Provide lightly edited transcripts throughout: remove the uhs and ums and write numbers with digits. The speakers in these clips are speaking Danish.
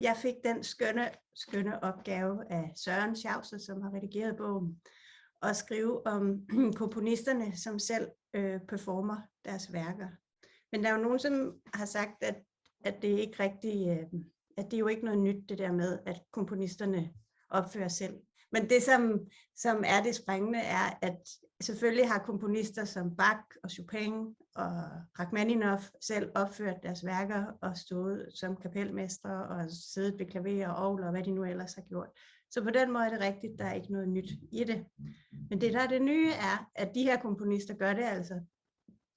jeg fik den skønne opgave af Søren Schauser, som har redigeret bogen, at skrive om komponisterne, som selv performer deres værker. Men der er jo nogen, som har sagt, at det ikke rigtig, at det er jo ikke noget nyt, det der med, at komponisterne opfører selv. Men det, som er det springende, er, at selvfølgelig har komponister som Bach og Chopin og Rachmaninoff selv opført deres værker og stået som kapelmestre og siddet ved klaver og orgel og hvad de nu ellers har gjort. Så på den måde er det rigtigt, der er ikke noget nyt i det. Men det, der er det nye, er, at de her komponister gør det altså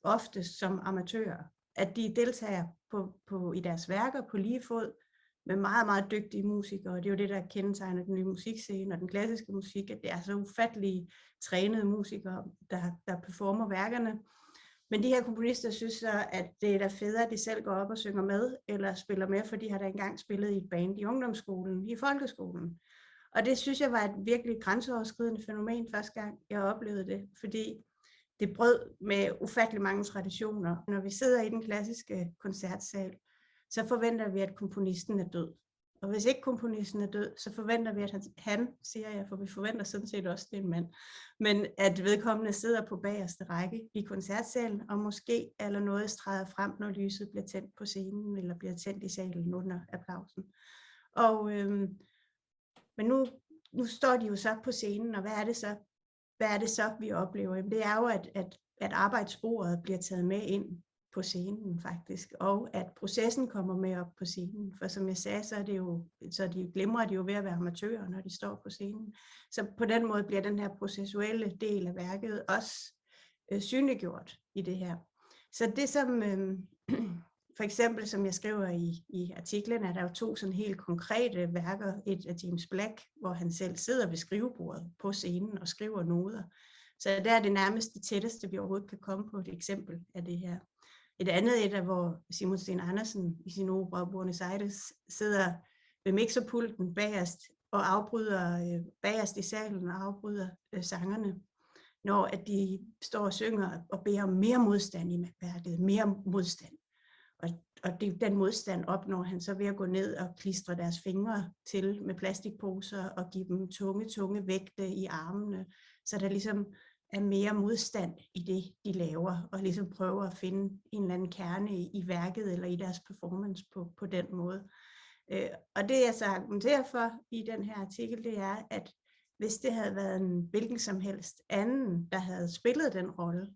oftest som amatører. At de deltager i deres værker på lige fod med meget, meget dygtige musikere. Det er jo det, der kendetegner den nye musikscene og den klassiske musik, at det er så ufattelige trænede musikere, der performer værkerne. Men de her komponister synes så, at det er da federe, at de selv går op og synger med, eller spiller med, for de har da engang spillet i et band i ungdomsskolen, i folkeskolen. Og det synes jeg var et virkelig grænseoverskridende fænomen første gang, jeg oplevede det, fordi det brød med ufattelig mange traditioner. Når vi sidder i den klassiske koncertsal, så forventer vi, at komponisten er død. Og hvis ikke komponisten er død, så forventer vi, at han, siger jeg, for vi forventer sådan set også, det er en mand, men at vedkommende sidder på bagerste række i koncertsalen, og måske eller noget stræder frem, når lyset bliver tændt på scenen, eller bliver tændt i salen under applausen. Men nu står de jo så på scenen, og hvad er det så, vi oplever? Jamen, det er jo, at arbejdssporet bliver taget med ind på scenen faktisk, og at processen kommer med op på scenen. For som jeg sagde, så glemmer de jo ved at være amatører, når de står på scenen. Så på den måde bliver den her processuelle del af værket også synliggjort i det her. Så det som, for eksempel som jeg skriver i artiklen, er der jo 2 sådan helt konkrete værker. Et af James Black, hvor han selv sidder ved skrivebordet på scenen og skriver noder. Så der er det nærmest det tætteste, vi overhovedet kan komme på et eksempel af det her. Et andet er, hvor Simon Sten Andersen i sin opera Buenos Aires sidder ved mixerpulten bagerst og afbryder bagerst i salen og afbryder sangerne, når at de står og synger og beder om mere modstand i værket, mere modstand. Og den modstand opnår han så ved at gå ned og klistre deres fingre til med plastikposer og give dem tunge vægte i armene, så der ligesom er mere modstand i det, de laver, og ligesom prøver at finde en eller anden kerne i værket eller i deres performance på den måde. Og det jeg så argumenterer for i den her artikel, det er, at hvis det havde været en hvilken som helst anden, der havde spillet den rolle,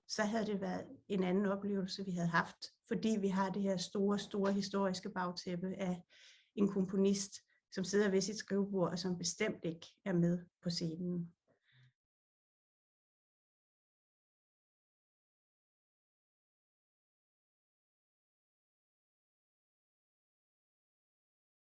så havde det været en anden oplevelse, vi havde haft, fordi vi har det her store historiske bagtæppe af en komponist, som sidder ved sit skrivebord, og som bestemt ikke er med på scenen.